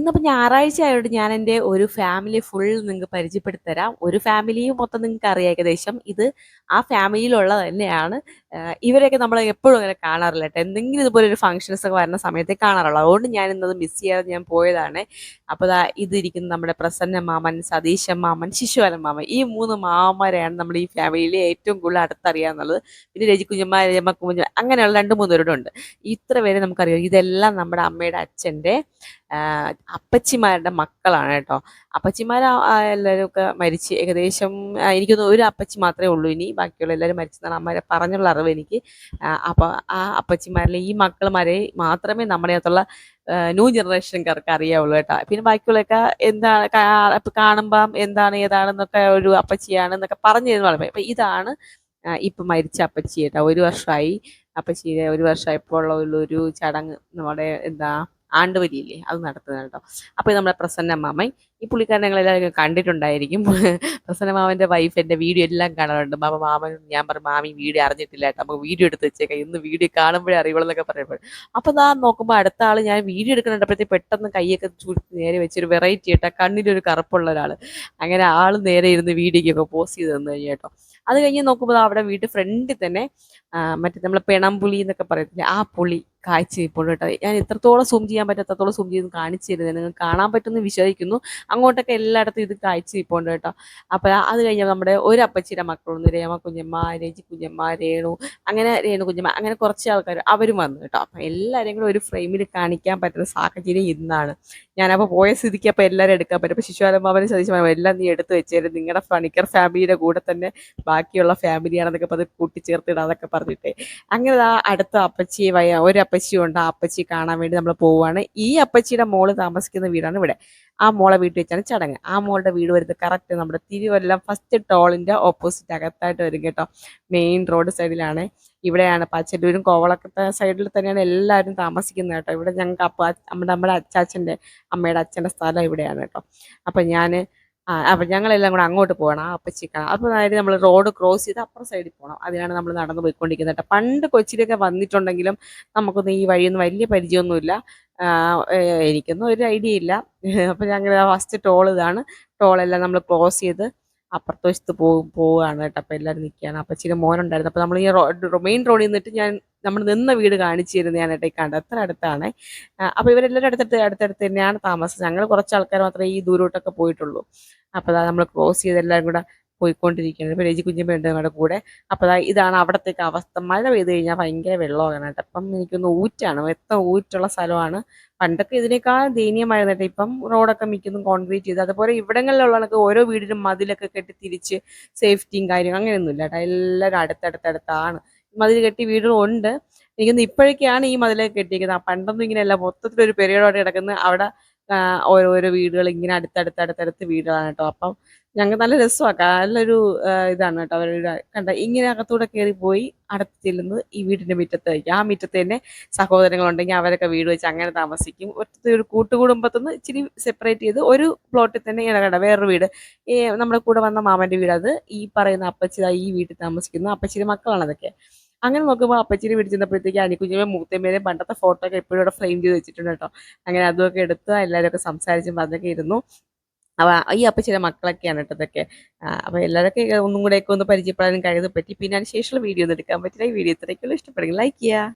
ഇന്നിപ്പോൾ ഞായറാഴ്ച ആയതുകൊണ്ട് ഞാൻ എൻ്റെ ഒരു ഫാമിലി ഫുൾ നിങ്ങൾക്ക് പരിചയപ്പെടുത്തി തരാം. ഒരു ഫാമിലിയും മൊത്തം നിങ്ങൾക്ക് അറിയാം ഏകദേശം. ഇത് ആ ഫാമിലിയിലുള്ളത് തന്നെയാണ്. ഇവരെയൊക്കെ നമ്മൾ എപ്പോഴും അങ്ങനെ കാണാറില്ല കേട്ടോ. എന്തെങ്കിലും ഇതുപോലെ ഒരു ഫംഗ്ഷൻസ് ഒക്കെ വരുന്ന സമയത്തേ കാണാറുള്ളൂ. അതുകൊണ്ട് ഞാൻ ഇന്നത് മിസ് ചെയ്യാതെ ഞാൻ പോയതാണ്. അപ്പോൾ ഇതിരിക്കുന്ന നമ്മുടെ പ്രസന്ന മാമൻ, സതീശൻ മാമൻ, ശിശുപാലൻ മാമൻ, ഈ 3 മാമന്മാരെയാണ് നമ്മുടെ ഈ ഫാമിലിയിലെ ഏറ്റവും കൂടുതൽ അടുത്തറിയാന്നുള്ളത്. പിന്നെ രജി കുഞ്ഞമ്മ, രമ കുഞ്ഞമ്മ, അങ്ങനെയുള്ള 2-3 പേരുടെ ഉണ്ട്. ഇത്ര പേരെ നമുക്കറിയാം. ഇതെല്ലാം നമ്മുടെ അമ്മയുടെ അച്ഛൻ്റെ അപ്പച്ചിമാരുടെ മക്കളാണ് കേട്ടോ. അപ്പച്ചിമാർ എല്ലാവരും ഒക്കെ മരിച്ച് ഏകദേശം എനിക്കൊന്ന് ഒരു അപ്പച്ചി മാത്രമേ ഉള്ളൂ. ഇനി ബാക്കിയുള്ള എല്ലാവരും മരിച്ചെന്നാണ് അമ്മരെ പറഞ്ഞുള്ള അറിവ് എനിക്ക്. അപ്പോൾ ആ അപ്പച്ചിമാരിലെ ഈ മക്കളുമാരെ മാത്രമേ നമ്മുടെ അകത്തുള്ള ന്യൂ ജനറേഷൻകാർക്ക് അറിയാവുള്ളൂ കേട്ടോ. പിന്നെ ബാക്കിയുള്ളതൊക്കെ എന്താണ് കാണുമ്പം എന്താണ് ഏതാണെന്നൊക്കെ ഒരു അപ്പച്ചിയാണെന്നൊക്കെ പറഞ്ഞു തരുന്ന വളരെ. അപ്പം ഇതാണ് ഇപ്പം മരിച്ച അപ്പച്ചി കേട്ടോ. 1 വർഷമായി അപ്പച്ചിയുടെ 1 വർഷമായപ്പോൾ ഉള്ള ഒരു ചടങ്ങ് നമ്മുടെ ആണ്ടുവരിയില്ലേ അത് നടത്തുന്നത് കേട്ടോ. അപ്പോൾ നമ്മുടെ പ്രസന്ന മാമൻ, ഈ പുള്ളിക്കാരനെ ഞങ്ങളെല്ലാവരും കണ്ടിട്ടുണ്ടായിരിക്കും. പ്രസന്ന മാമൻ്റെ വൈഫ് എൻ്റെ വീഡിയോ എല്ലാം കാണാറുണ്ട്. മാമൻ ഞാൻ പറഞ്ഞു മാമി വീഡിയോ അറിഞ്ഞിട്ടില്ല കേട്ടോ, നമുക്ക് വീഡിയോ എടുത്ത് വെച്ചേക്കാം, ഇന്ന് വീഡിയോ കാണുമ്പോഴേ അറിയുള്ളൂ എന്നൊക്കെ പറയുമ്പോൾ. അപ്പോൾ നോക്കുമ്പോൾ അടുത്ത ആൾ ഞാൻ വീഡിയോ എടുക്കുന്നുണ്ടപ്പോഴത്തേക്ക് പെട്ടെന്ന് കൈയൊക്കെ ചുരുട്ടി നേരെ വെച്ചൊരു വെറൈറ്റി കേട്ടോ, കണ്ണിലൊരു കറുപ്പുള്ള ഒരാൾ. അങ്ങനെ ആൾ നേരെ ഇരുന്ന് വീഡിയോയ്ക്കൊക്കെ പോസ്റ്റ് ചെയ്ത് തന്നു കഴിഞ്ഞു കേട്ടോ. അത് കഴിഞ്ഞ് നോക്കുമ്പോൾ അവിടെ വീട്ടിൽ ഫ്രണ്ടിൽ തന്നെ മറ്റേ നമ്മൾ പെണംപുളി എന്നൊക്കെ പറയത്തില്ലേ, ആ പുളി കാഴ്ച ഇപ്പോൾ കേട്ടോ. ഞാൻ എത്രത്തോളം സൂം ചെയ്യാൻ പറ്റത്തോളം സൂം ചെയ്ത് കാണിച്ചു തരുന്നത് നിങ്ങൾക്ക് കാണാൻ പറ്റുമെന്ന് വിശ്വസിക്കുന്നു. അങ്ങോട്ടൊക്കെ എല്ലായിടത്തും ഇത് കാഴ്ച ഇപ്പോൾ ഉണ്ട് കേട്ടോ. അപ്പോൾ അത് കഴിഞ്ഞാൽ നമ്മുടെ ഒരു അപ്പച്ചിയുടെ മക്കളുണ്ട്, രേമ കുഞ്ഞമ്മ, രജി കുഞ്ഞമ്മ, രേണു, അങ്ങനെ രേണു കുഞ്ഞമ്മ, അങ്ങനെ കുറച്ച് ആൾക്കാർ അവരും വന്നു കേട്ടോ. അപ്പം എല്ലാവരെയും കൂടെ ഒരു ഫ്രെയിമിൽ കാണിക്കാൻ പറ്റുന്ന സാഹചര്യം ഇന്നാണ്. ഞാനപ്പോൾ പോയ സ്ഥിതിക്ക് അപ്പോൾ എല്ലാവരും എടുക്കാൻ പറ്റും. അപ്പോൾ ശിശുപാലമാവനെ സതീശ് എല്ലാം നീ എടുത്ത് വെച്ചേരും, നിങ്ങളുടെ പണിക്കർ ഫാമിലിയുടെ കൂടെ തന്നെ ബാക്കിയുള്ള ഫാമിലിയാണെന്നൊക്കെ പറഞ്ഞ് കൂട്ടിച്ചേർത്തിടാന്നൊക്കെ പറഞ്ഞിട്ടേ. അങ്ങനെ അടുത്ത അപ്പച്ചി ഒരു അപ്പച്ചിയുണ്ട്. ആ അപ്പച്ചി കാണാൻ വേണ്ടി നമ്മൾ പോവുകയാണ്. ഈ അപ്പച്ചിയുടെ മോള് താമസിക്കുന്ന വീടാണ് ഇവിടെ. ആ മോളെ വീട്ടിൽ വെച്ചാണ് ചടങ്ങ്. ആ മോളുടെ വീട് വരുന്നത് കറക്റ്റ് നമ്മുടെ തിരുവല്ലം ഫസ്റ്റ് ടോളിൻ്റെ ഓപ്പോസിറ്റ് അകത്തായിട്ട് വരും കേട്ടോ. മെയിൻ റോഡ് സൈഡിലാണ്. ഇവിടെയാണ് പച്ചല്ലൂരും കോവളക്കത്തെ സൈഡിൽ തന്നെയാണ് എല്ലാവരും താമസിക്കുന്നത് കേട്ടോ. ഇവിടെ ഞങ്ങൾക്ക് നമ്മുടെ അച്ചാച്ചൻ്റെ അമ്മയുടെ അച്ഛൻ്റെ സ്ഥലം ഇവിടെയാണ് കേട്ടോ. അപ്പം അപ്പം ഞങ്ങളെല്ലാം കൂടെ അങ്ങോട്ട് പോകണം ആ അപ്പച്ചി കാണാം. അപ്പോൾ അതായത് നമ്മൾ റോഡ് ക്രോസ് ചെയ്ത് അപ്പുറം സൈഡിൽ പോകണം. അതിനാണ് നമ്മൾ നടന്ന് പോയിക്കൊണ്ടിരിക്കുന്നത് കേട്ടോ. പണ്ട് കൊച്ചിയിലൊക്കെ വന്നിട്ടുണ്ടെങ്കിലും നമുക്കൊന്നും ഈ വഴിയൊന്നും വലിയ പരിചയമൊന്നുമില്ല. എനിക്കൊന്നും ഒരു ഐഡിയ ഇല്ല. അപ്പോൾ ഞങ്ങൾ ഫസ്റ്റ് ടോൾ ഇതാണ്. ടോളെല്ലാം നമ്മൾ ക്രോസ് ചെയ്ത് അപ്പുറത്തെ വശത്ത് പോവുകയാണ് കേട്ടോ. അപ്പോൾ എല്ലാവരും നിൽക്കുകയാണ്. അപ്പച്ചിയുടെ മോനുണ്ടായിരുന്നു. അപ്പോൾ നമ്മൾ ഈ മെയിൻ റോഡിൽ നിന്നിട്ട് നമ്മൾ നിന്ന വീട് കാണിച്ചു തരുന്നതാണ് കേട്ടോ ഈ കണ്ടത്. അത്ര അടുത്താണ്. അപ്പോൾ ഇവരെല്ലാവരും അടുത്തടുത്ത് തന്നെയാണ് താമസം. ഞങ്ങൾ കുറച്ച് ആൾക്കാർ മാത്രമേ ഈ ദൂരോട്ടൊക്കെ പോയിട്ടുള്ളൂ. അപ്പോൾ നമ്മൾ ക്രോസ് ചെയ്ത് എല്ലാവരും കൂടെ പോയിക്കൊണ്ടിരിക്കുന്നത്. ഇപ്പോൾ രജി കുഞ്ഞമ്മയുണ്ട് ഞങ്ങളുടെ കൂടെ. അപ്പോൾ ഇതാണ് അവിടത്തേക്ക് അവസ്ഥ. മഴ പെയ്ത് കഴിഞ്ഞാൽ ഭയങ്കര വെള്ളമാണ് കേട്ടോ. അപ്പം എനിക്കൊന്ന് ഊറ്റാണ്, എത്ര ഊറ്റുള്ള സ്ഥലമാണ്. പണ്ടൊക്കെ ഇതിനേക്കാൾ ദയനീയമായിരുന്നു കേട്ടോ. ഇപ്പം റോഡൊക്കെ മിക്കതും കോൺക്രീറ്റ് ചെയ്ത്. അതുപോലെ ഇവിടങ്ങളിലുള്ളവർക്ക് ഓരോ വീടിനും മതിലൊക്കെ കെട്ടി തിരിച്ച് സേഫ്റ്റിയും കാര്യങ്ങളും അങ്ങനെയൊന്നുമില്ല കേട്ടോ. എല്ലാവരും അടുത്തടുത്താണ്. മതിൽ കെട്ടി വീടും ഉണ്ട്. എനിക്കൊന്ന് ഇപ്പോഴൊക്കെയാണ് ഈ മതിലൊക്കെ കെട്ടിയിരിക്കുന്നത്. പണ്ടൊന്നും ഇങ്ങനെയല്ല, മൊത്തത്തിലൊരു പെരിയോടെ കിടക്കുന്ന അവിടെ ഓരോരോ വീടുകൾ ഇങ്ങനെ അടുത്തടുത്ത് വീടുകളാണ് കേട്ടോ. അപ്പം ഞങ്ങൾക്ക് നല്ല രസമാണ്, നല്ലൊരു ഇതാണ് കേട്ടോ. അവരുടെ കണ്ട ഇങ്ങനെ അകത്തൂടെ കയറി പോയി അടുത്ത് ചെല്ലുന്നത് ഈ വീടിൻ്റെ മുറ്റത്തായിരിക്കും. ആ മുറ്റത്ത് തന്നെ സഹോദരങ്ങളുണ്ടെങ്കിൽ അവരൊക്കെ വീട് വെച്ച് അങ്ങനെ താമസിക്കും. ഒരു കൂട്ടുകുടുംബത്തിൽ നിന്ന് ഇച്ചിരി സെപ്പറേറ്റ് ചെയ്ത് ഒരു പ്ലോട്ടിൽ തന്നെ ഇങ്ങനെ കണ്ട വേറൊരു വീട്. നമ്മുടെ കൂടെ വന്ന മാമൻ്റെ വീട്, അത് ഈ പറയുന്ന അപ്പച്ചി ഈ വീട്ടിൽ താമസിക്കുന്നു. അപ്പച്ചിയുടെ മക്കളാണ് അതൊക്കെ. അങ്ങനെ നോക്കുമ്പോൾ അപ്പച്ചിനെ വീട്ടിൽ ചെന്നപ്പോഴത്തേക്ക് അനിക്കുഞ്ഞമ്മ മൂത്തമ്മേരെയും പണ്ടത്തെ ഫോട്ടോ ഒക്കെ എപ്പോഴും ഇവിടെ ഫ്രെയിം ചെയ്ത് വെച്ചിട്ടുണ്ട് കേട്ടോ. അങ്ങനെ അതുമൊക്കെ എടുത്ത് എല്ലാവരും ഒക്കെ സംസാരിച്ചും പറഞ്ഞൊക്കെ ഇരുന്നു. അപ്പോൾ ഈ അപ്പച്ചിയുടെ മക്കളൊക്കെയാണ് കേട്ടോ ഇതൊക്കെ. അപ്പോൾ എല്ലാവരൊക്കെ ഒന്നും കൂടെയൊക്കെ ഒന്ന് പരിചയപ്പെടാനും കഴിയാതെ പറ്റി. പിന്നെ അതിന് ശേഷമുള്ള വീഡിയോ ഒന്നും എടുക്കാൻ പറ്റില്ല. ഈ വീഡിയോ ഇത്രയൊക്കെയുള്ളൂ. ഇഷ്ടപ്പെടുമെങ്കിൽ ലൈക്ക് ചെയ്യുക.